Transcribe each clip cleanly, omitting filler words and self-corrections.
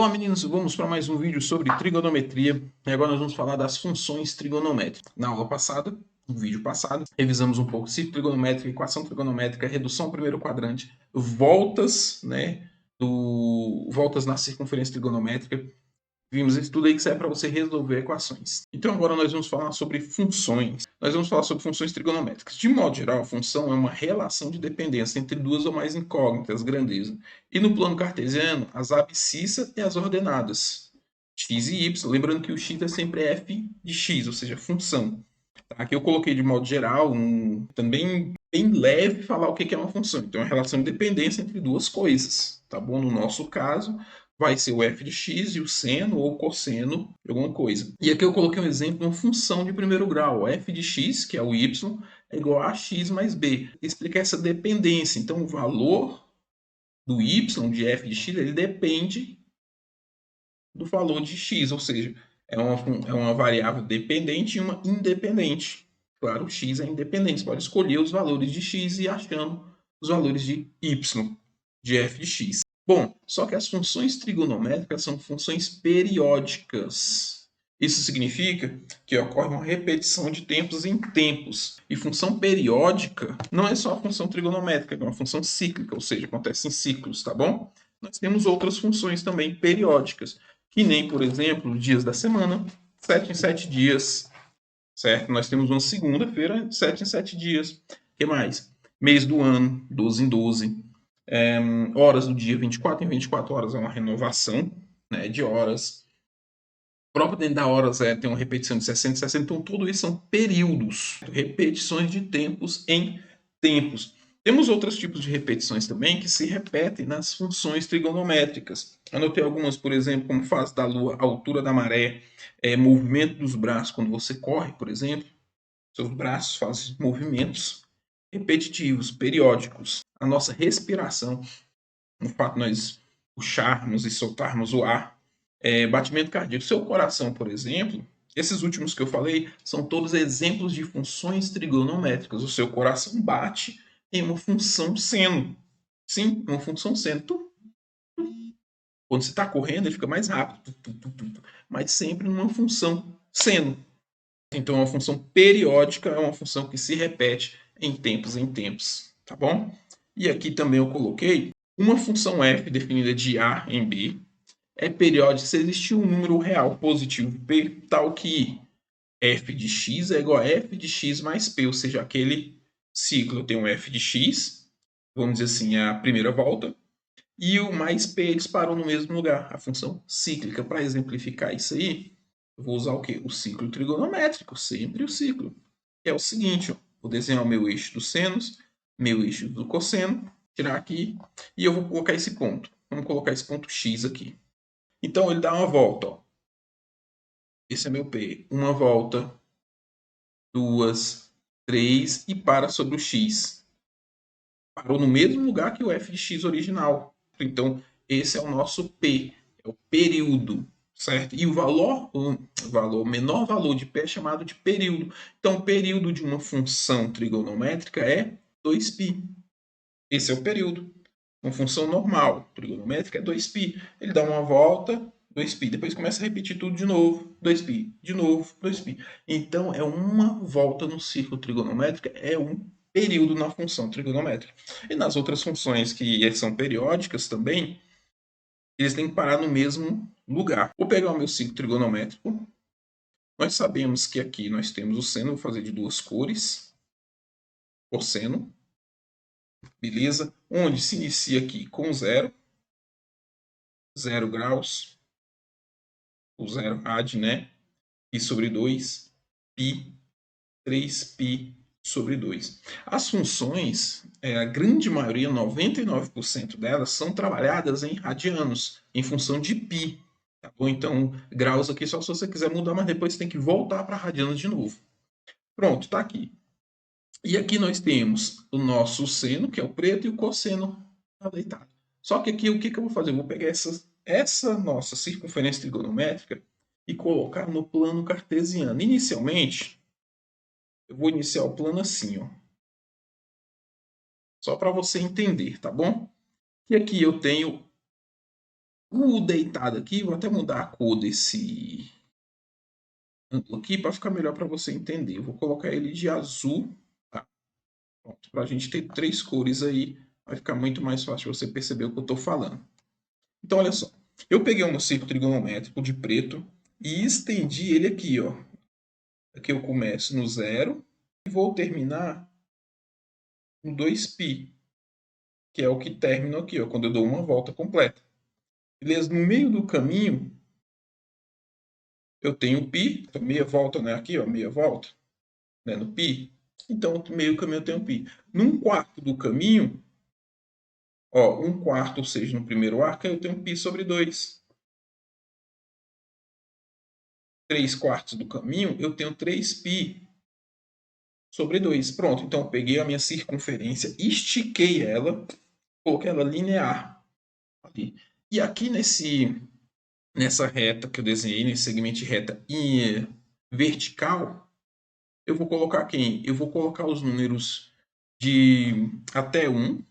Olá meninos, vamos para mais um vídeo sobre trigonometria e agora nós vamos falar das funções trigonométricas. Na aula passada, no vídeo passado, revisamos um pouco círculo trigonométrico, equação trigonométrica, redução ao primeiro quadrante, voltas, voltas na circunferência trigonométrica. Vimos isso tudo aí que serve para você resolver equações. Então agora nós vamos falar sobre funções. Nós vamos falar sobre funções trigonométricas. De modo geral, a função é uma relação de dependência entre duas ou mais incógnitas, grandeza. E no plano cartesiano, as abscissas e as ordenadas, x e y. Lembrando que o x é sempre f de x, ou seja, função. Aqui eu coloquei de modo geral, também bem leve, falar o que é uma função. Então é uma relação de dependência entre duas coisas, tá bom? No nosso caso, vai ser o f de x e o seno ou cosseno de alguma coisa. E aqui eu coloquei um exemplo de uma função de primeiro grau. F de x, que é o y, é igual a x mais b. Explica essa dependência. Então o valor do y, de f de x, ele depende do valor de x, ou seja, é uma variável dependente e uma independente. Claro, o x é independente, você pode escolher os valores de x e ir achando os valores de y, de f de x. Bom, só que as funções trigonométricas são funções periódicas. Isso significa que ocorre uma repetição de tempos em tempos. E função periódica não é só a função trigonométrica, é uma função cíclica, ou seja, acontece em ciclos, tá bom? Nós temos outras funções também periódicas, que nem, por exemplo, dias da semana, 7 em 7 dias, certo? Nós temos uma segunda-feira, 7 em 7 dias. O que mais? Mês do ano, 12 em 12. Horas do dia, 24 em 24 horas, é uma renovação, né, de horas. O próprio dentro da horas tem uma repetição de 60 em 60, então tudo isso são períodos, repetições de tempos em tempos. Temos outros tipos de repetições também que se repetem nas funções trigonométricas. Anotei algumas, por exemplo, como fase da lua, altura da maré, movimento dos braços quando você corre, por exemplo. Seus braços fazem movimentos repetitivos, periódicos. A nossa respiração, o fato de nós puxarmos e soltarmos o ar. Batimento cardíaco. Seu coração, por exemplo, esses últimos que eu falei são todos exemplos de funções trigonométricas. O seu coração bate em uma função seno. Sim, uma função seno. Quando você está correndo, ele fica mais rápido, mas sempre numa função seno. Então, uma função periódica é uma função que se repete em tempos, tá bom? E aqui também eu coloquei uma função f definida de a em b, é periódica se existir um número real positivo p, tal que f de x é igual a f de x mais p, ou seja, aquele ciclo eu tenho f de x, vamos dizer assim, a primeira volta, e o mais p eles param no mesmo lugar, a função cíclica. Para exemplificar isso aí, eu vou usar o quê? O ciclo trigonométrico, sempre o ciclo. É o seguinte, ó, vou desenhar o meu eixo do seno, meu eixo do cosseno, tirar aqui, e eu vou colocar esse ponto. Vamos colocar esse ponto x aqui. Então ele dá uma volta, ó. Esse é meu P. Uma volta, duas, três e para sobre o x. Parou no mesmo lugar que o f de x original. Então esse é o nosso P, é o período, certo? E o menor valor de P é chamado de período. Então o período de uma função trigonométrica é 2π. Esse é o período. Uma função normal, trigonométrica, é 2π. Ele dá uma volta, 2π. Depois começa a repetir tudo de novo, 2π. De novo, 2π. Então, é uma volta no círculo trigonométrico, é um período na função trigonométrica. E nas outras funções que são periódicas também, eles têm que parar no mesmo lugar. Vou pegar o meu ciclo trigonométrico. Nós sabemos que aqui nós temos o seno, vou fazer de duas cores. Cosseno. Beleza? Onde se inicia aqui com 0 graus, o 0 rad, né? Π sobre 2, π, 3π sobre 2. As funções, a grande maioria, 99% delas, são trabalhadas em radianos, em função de π. Tá bom? Então, graus aqui só se você quiser mudar, mas depois você tem que voltar para radianos de novo. Pronto, está aqui. E aqui nós temos o nosso seno, que é o preto, e o cosseno deitado. Só que aqui o que eu vou fazer? Eu vou pegar essa nossa circunferência trigonométrica e colocar no plano cartesiano. Inicialmente, eu vou iniciar o plano assim, ó. Só para você entender, tá bom? E aqui eu tenho O deitado aqui, vou até mudar a cor desse ângulo aqui para ficar melhor para você entender. Eu vou colocar ele de azul, tá? Para a gente ter 3 cores aí, vai ficar muito mais fácil você perceber o que eu estou falando. Então, olha só. Eu peguei um círculo trigonométrico de preto e estendi ele aqui, ó. Aqui eu começo no 0 e vou terminar no 2π, que é o que termina aqui, ó, quando eu dou uma volta completa. Beleza? No meio do caminho, eu tenho π, então meia volta, né? Aqui, ó, meia volta, né? No π. Então, no meio do caminho eu tenho π. Num quarto do caminho, ó, um quarto, ou seja, no primeiro arco, eu tenho π sobre 2. 3 quartos do caminho, eu tenho 3π sobre 2. Pronto, então eu peguei a minha circunferência, estiquei ela, coloquei ela linear ali. E aqui nessa reta que eu desenhei, nesse segmento de reta vertical, eu vou colocar quem? Eu vou colocar os números de até 1,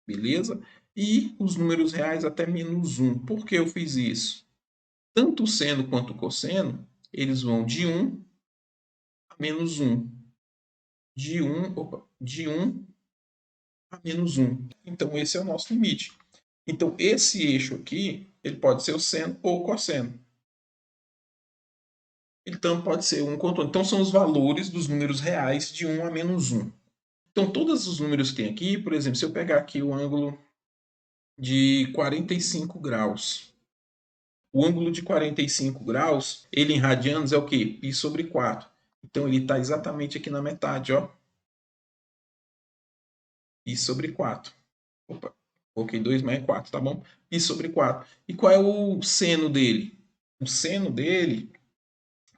beleza? E os números reais até -1. Por que eu fiz isso? Tanto o seno quanto o cosseno, eles vão de 1 a -1. De 1 a -1. Então, esse é o nosso limite. Então, esse eixo aqui, ele pode ser o seno ou o cosseno. Então, pode ser um contorno. Então, são os valores dos números reais de 1 a -1. Então, todos os números que tem aqui, por exemplo, se eu pegar aqui o ângulo de 45 graus. O ângulo de 45 graus, ele em radianos é o quê? Π sobre 4. Então, ele está exatamente aqui na metade, ó. Π sobre 4. Opa, coloquei 2 mais 4, tá bom? Π sobre 4. E qual é o seno dele? O seno dele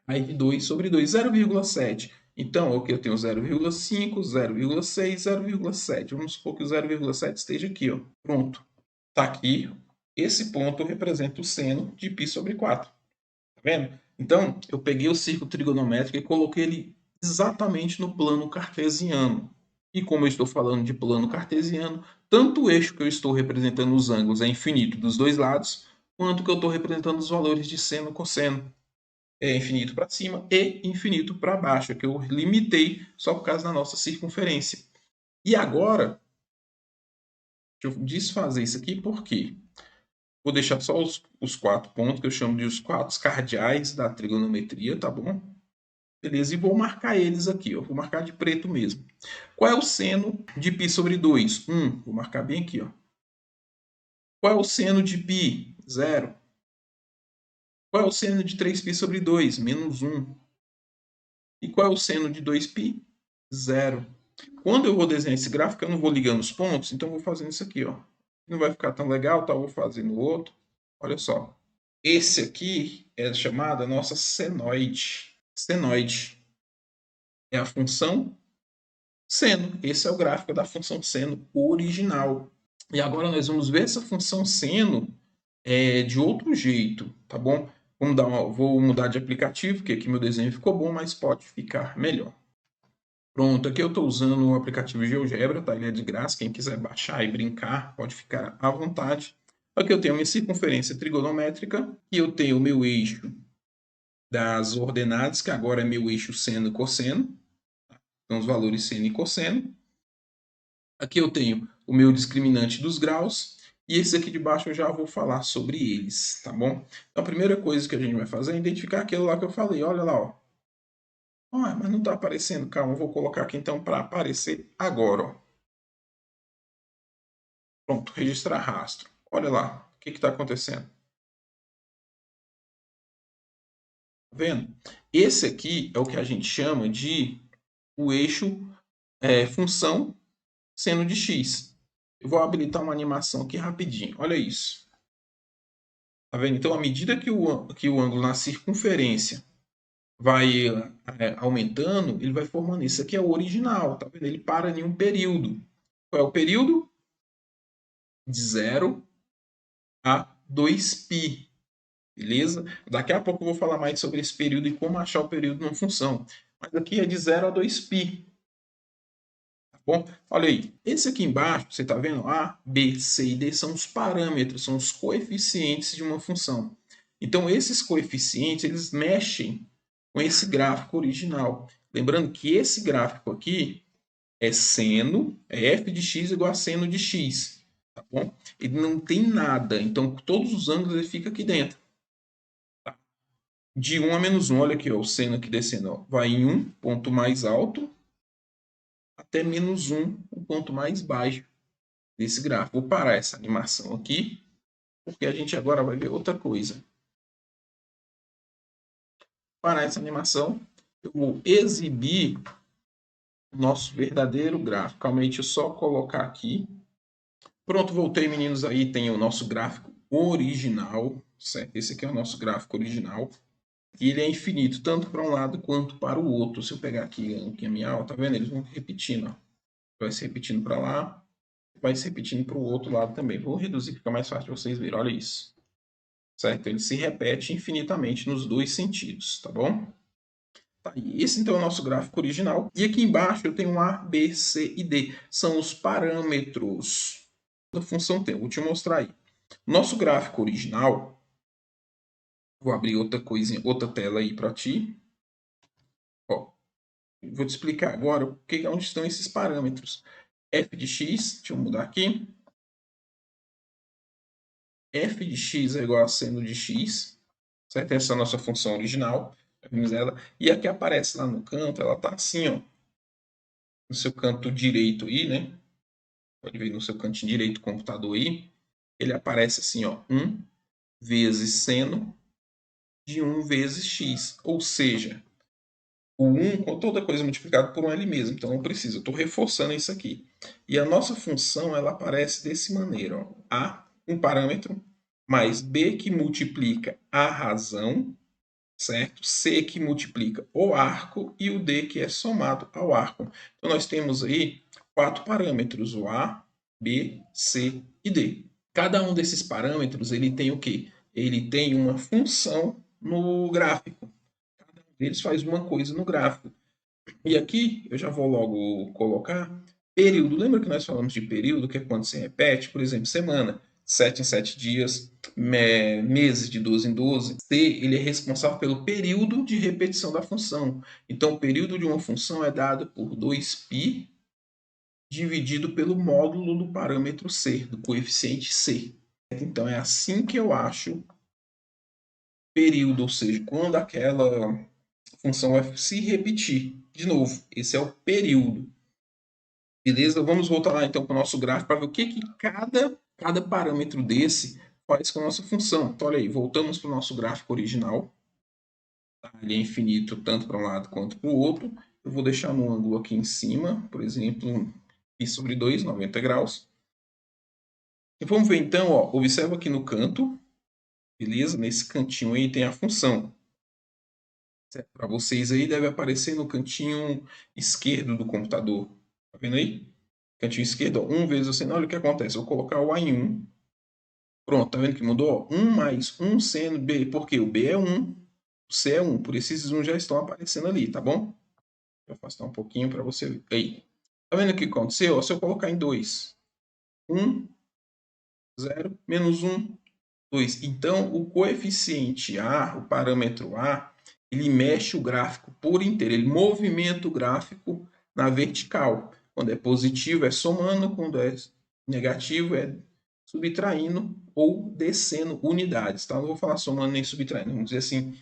é de 2 sobre 2, 0,7. Então, o que eu tenho 0,5, 0,6, 0,7. Vamos supor que o 0,7 esteja aqui, ó. Pronto. Está aqui. Esse ponto representa o seno de π sobre 4. Tá vendo? Então, eu peguei o círculo trigonométrico e coloquei ele exatamente no plano cartesiano. E como eu estou falando de plano cartesiano, tanto o eixo que eu estou representando os ângulos é infinito dos dois lados, quanto que eu estou representando os valores de seno e cosseno. É infinito para cima e infinito para baixo, que eu limitei só por causa da nossa circunferência. E agora, deixa eu desfazer isso aqui, por quê? Vou deixar só os 4 pontos, que eu chamo de os 4 cardeais da trigonometria, tá bom? Beleza, e vou marcar eles aqui, ó. Vou marcar de preto mesmo. Qual é o seno de π sobre 2? 1. Vou marcar bem aqui, ó. Qual é o seno de π? 0. Qual é o seno de 3π sobre 2? -1. E qual é o seno de 2π? 0. Quando eu vou desenhar esse gráfico, eu não vou ligando os pontos, então eu vou fazendo isso aqui, ó. Não vai ficar tão legal, tá? Eu vou fazer no outro. Olha só. Esse aqui é chamada nossa senoide. Senoide é a função seno. Esse é o gráfico da função seno original. E agora nós vamos ver essa função seno de outro jeito, tá bom? Vou mudar de aplicativo, porque aqui meu desenho ficou bom, mas pode ficar melhor. Pronto, aqui eu estou usando o aplicativo GeoGebra, tá? Ele é de graça, quem quiser baixar e brincar, pode ficar à vontade. Aqui eu tenho minha circunferência trigonométrica, e eu tenho o meu eixo das ordenadas, que agora é meu eixo seno e cosseno. Então, os valores seno e cosseno. Aqui eu tenho o meu discriminante dos graus. E esse aqui de baixo eu já vou falar sobre eles, tá bom? Então, a primeira coisa que a gente vai fazer é identificar aquilo lá que eu falei. Olha lá, ó. Mas não está aparecendo. Calma, eu vou colocar aqui então para aparecer agora, ó. Pronto, registrar rastro. Olha lá, o que está acontecendo. Tá vendo? Esse aqui é o que a gente chama de o eixo função seno de x. Eu vou habilitar uma animação aqui rapidinho. Olha isso. Tá vendo? Então, à medida que o ângulo na circunferência vai aumentando, ele vai formando isso. Aqui é o original, tá vendo? Ele para em um período. Qual é o período? De 0 a 2π. Beleza? Daqui a pouco eu vou falar mais sobre esse período e como achar o período numa função. Mas aqui é de 0 a 2π. Bom, olha aí, esse aqui embaixo, você está vendo? A, B, C e D são os parâmetros, são os coeficientes de uma função. Então, esses coeficientes, eles mexem com esse gráfico original. Lembrando que esse gráfico aqui é seno, é f de x igual a seno de x, tá bom? Ele não tem nada, então todos os ângulos ele fica aqui dentro. Tá? De 1 a menos 1, olha aqui, ó, o seno aqui descendo, ó, vai em 1, ponto mais alto, até menos 1, o ponto mais baixo desse gráfico. Vou parar essa animação aqui, porque a gente agora vai ver outra coisa. Parar essa animação, eu vou exibir o nosso verdadeiro gráfico. Calma aí, deixa eu só colocar aqui. Pronto, voltei, meninos. Aí tem o nosso gráfico original, certo? Esse aqui é o nosso gráfico original. E ele é infinito, tanto para um lado quanto para o outro. Se eu pegar aqui a minha aula, tá vendo? Eles vão repetindo, ó. Vai se repetindo para lá, vai se repetindo para o outro lado também. Vou reduzir, fica mais fácil de vocês verem. Olha isso. Certo? Ele se repete infinitamente nos dois sentidos, tá bom? Tá, e esse então é o nosso gráfico original. E aqui embaixo eu tenho A, B, C e D. São os parâmetros da função t. Vou te mostrar aí. Nosso gráfico original, vou abrir outra coisinha, outra tela aí para ti. Ó, vou te explicar agora onde estão esses parâmetros. F de x, deixa eu mudar aqui. F de x é igual a seno de x, certo? Essa é a nossa função original. Vimos ela. E a que aparece lá no canto, ela está assim, ó, no seu canto direito aí, né? Pode ver no seu cantinho direito do computador aí. Ele aparece assim, ó, 1 vezes seno de 1 vezes x. Ou seja, o 1 com toda coisa multiplicado por 1 ali mesmo. Então não precisa, eu estou reforçando isso aqui. E a nossa função, ela aparece dessa maneira, ó. A, um parâmetro, mais B que multiplica a razão, certo? C que multiplica o arco e o D que é somado ao arco. Então nós temos aí 4 parâmetros, o A, B, C e D. Cada um desses parâmetros ele tem o quê? Ele tem uma função no gráfico. Cada um deles faz uma coisa no gráfico. E aqui eu já vou logo colocar período. Lembra que nós falamos de período, que é quando se repete? Por exemplo, semana, 7 em 7 dias, meses de 12 em 12. C, ele é responsável pelo período de repetição da função. Então, o período de uma função é dado por 2π dividido pelo módulo do parâmetro C, do coeficiente C. Então, é assim que eu acho período, ou seja, quando aquela função vai se repetir. De novo, esse é o período. Beleza? Vamos voltar lá então para o nosso gráfico para ver o que cada parâmetro desse faz com a nossa função. Então, olha aí, voltamos para o nosso gráfico original. Tá? Ele é infinito tanto para um lado quanto para o outro. Eu vou deixar no ângulo aqui em cima, por exemplo, π sobre 2, 90 graus. E vamos ver então, ó, observa aqui no canto, beleza? Nesse cantinho aí tem a função. Para vocês aí deve aparecer no cantinho esquerdo do computador. Tá vendo aí? Cantinho esquerdo, ó, 1 vezes o seno. Olha o que acontece. Eu vou colocar o A em 1. Pronto, tá vendo que mudou? 1 mais 1 seno B. Por quê? O B é 1, o C é 1. Por isso esses 1 já estão aparecendo ali, tá bom? Vou afastar um pouquinho para você ver. Aí. Tá vendo o que aconteceu? Se eu colocar em 2, 1, 0, menos 1, 2. Então, o coeficiente A, o parâmetro A, ele mexe o gráfico por inteiro. Ele movimenta o gráfico na vertical. Quando é positivo, é somando. Quando é negativo, é subtraindo ou descendo unidades. Tá? Não vou falar somando nem subtraindo. Vamos dizer assim,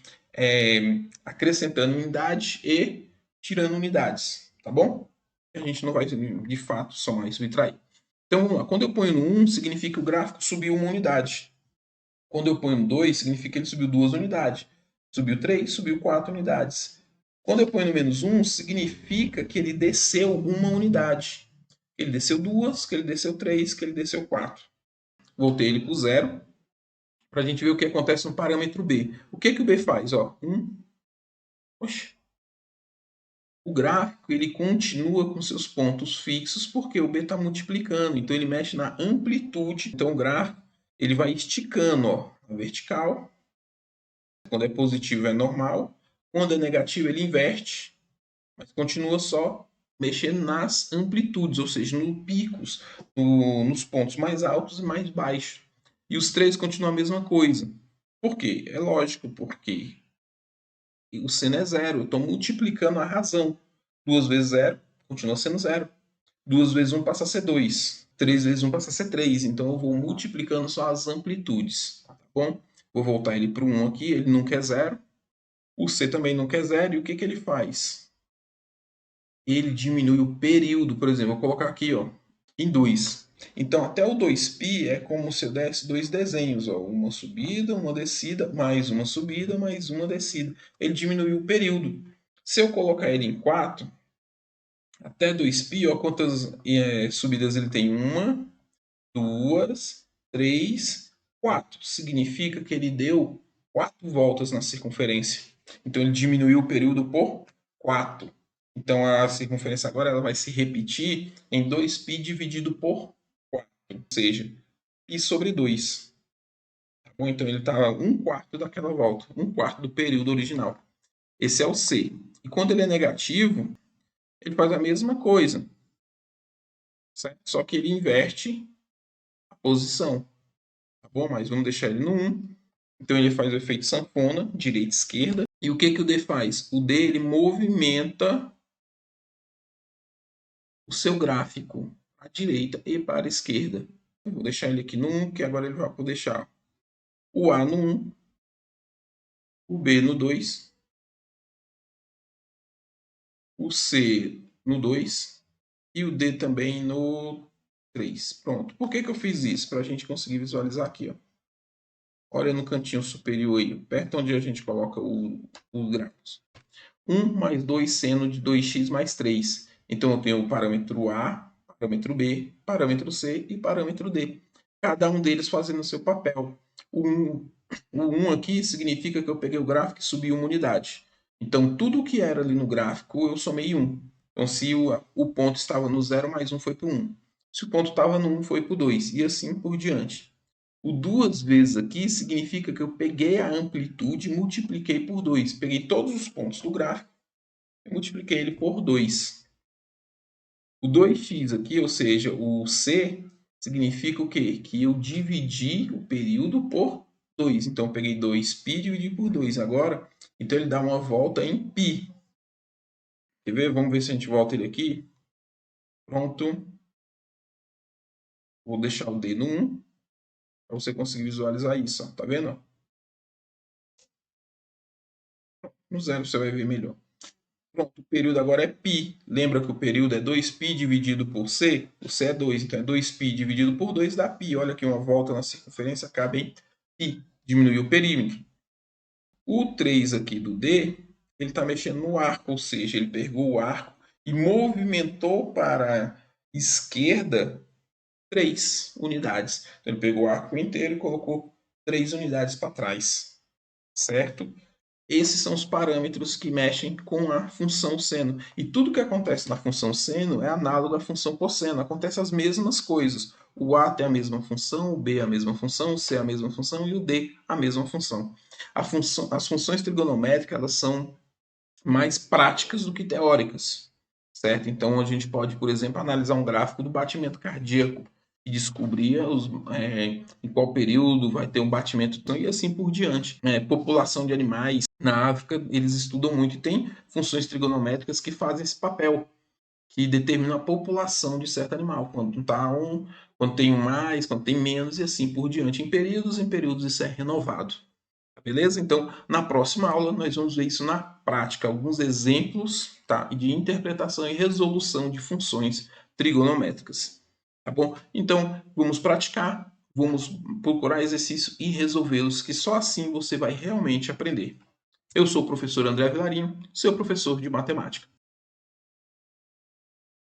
acrescentando unidade e tirando unidades. Tá bom? A gente não vai, de fato, somar e subtrair. Então, vamos lá. Quando eu ponho no 1, significa que o gráfico subiu uma unidade. Quando eu ponho no 2, significa que ele subiu 2 unidades. Subiu 3, subiu 4 unidades. Quando eu ponho no menos 1, significa que ele desceu uma unidade. Ele desceu 2, que ele desceu 3, que ele desceu 4. Voltei ele para o 0, para a gente ver o que acontece no parâmetro B. O que o B faz? Ó, 1. Oxe. O gráfico ele continua com seus pontos fixos porque o B está multiplicando. Então ele mexe na amplitude. Então o gráfico ele vai esticando, ó, na vertical. Quando é positivo é normal. Quando é negativo ele inverte, mas continua só mexer nas amplitudes, ou seja, nos picos, nos pontos mais altos e mais baixos. E os três continuam a mesma coisa. Por quê? É lógico, porque o seno é zero. Eu estou multiplicando a razão. 2 vezes zero continua sendo zero. 2 vezes 1 passa a ser 2. 3 vezes 1 passa a ser 3. Então eu vou multiplicando só as amplitudes. Tá bom? Vou voltar ele para o 1 aqui. Ele nunca é zero. O C também nunca é zero. E o que, que ele faz? Ele diminui o período. Por exemplo, vou colocar aqui ó, em 2. Então, até o 2π é como se eu desse dois desenhos. Ó, uma subida, uma descida, mais uma subida, mais uma descida. Ele diminuiu o período. Se eu colocar ele em 4, até 2π, ó, quantas subidas ele tem? 1, 2, 3, 4. Significa que ele deu 4 voltas na circunferência. Então, ele diminuiu o período por 4. Então, a circunferência agora ela vai se repetir em 2π dividido por 4. Ou seja, π sobre 2. Tá bom? Então, ele estava 1/4 daquela volta. 1/4 do período original. Esse é o C. E quando ele é negativo, ele faz a mesma coisa. Certo? Só que ele inverte a posição. Tá bom? Mas vamos deixar ele no 1. Então ele faz o efeito sanfona, direita e esquerda. E o que, que o D faz? O D ele movimenta o seu gráfico à direita e para a esquerda. Eu vou deixar ele aqui no 1, que agora ele vai poder deixar o A no 1, o B no 2, o C no 2 e o D também no 3. Pronto. Por que, que eu fiz isso? Para a gente conseguir visualizar aqui. Ó. Olha no cantinho superior aí, perto onde a gente coloca os gráficos. 1 mais 2 seno de 2x mais 3. Então, eu tenho o parâmetro A, parâmetro B, parâmetro C e parâmetro D. Cada um deles fazendo o seu papel. O 1 aqui significa que eu peguei o gráfico e subi uma unidade. Então, tudo que era ali no gráfico, eu somei 1. Então, se o ponto estava no 0, mais 1 foi para o 1. Se o ponto estava no 1, foi para o 2. E assim por diante. O 2 vezes aqui significa que eu peguei a amplitude e multipliquei por 2. Peguei todos os pontos do gráfico e multipliquei ele por 2. O 2x aqui, ou seja, o C, significa o quê? Que eu dividi o período por 2. Então, eu peguei 2π e dividi por 2 agora. Então, ele dá uma volta em π. Quer ver? Vamos ver se a gente volta ele aqui. Pronto. Vou deixar o D no 1 para você conseguir visualizar isso. Ó. Tá vendo? No 0 você vai ver melhor. Pronto, o período agora é π. Lembra que o período é 2π dividido por c? O c é 2, então é 2π dividido por 2 dá π. Olha aqui, uma volta na circunferência cabe em π. Diminuiu o perímetro. O 3 aqui do D, ele está mexendo no arco, ou seja, ele pegou o arco e movimentou para a esquerda 3 unidades. Então, ele pegou o arco inteiro e colocou 3 unidades para trás. Certo? Esses são os parâmetros que mexem com a função seno. E tudo que acontece na função seno é análogo à função cosseno. Acontecem as mesmas coisas. O A tem a mesma função, o B a mesma função, o C a mesma função e o D a mesma função. As funções trigonométricas elas são mais práticas do que teóricas. Certo? Então a gente pode, por exemplo, analisar um gráfico do batimento cardíaco e descobrir em qual período vai ter um batimento e assim por diante. População de animais na África, eles estudam muito e tem funções trigonométricas que fazem esse papel, que determinam a população de certo animal, quando tem um mais, quando tem menos e assim por diante. Em períodos isso é renovado. Beleza? Então, na próxima aula, nós vamos ver isso na prática, alguns exemplos de interpretação e resolução de funções trigonométricas. Tá bom? Então, vamos praticar, vamos procurar exercícios e resolvê-los, que só assim você vai realmente aprender. Eu sou o professor André Vilarinho, seu professor de matemática.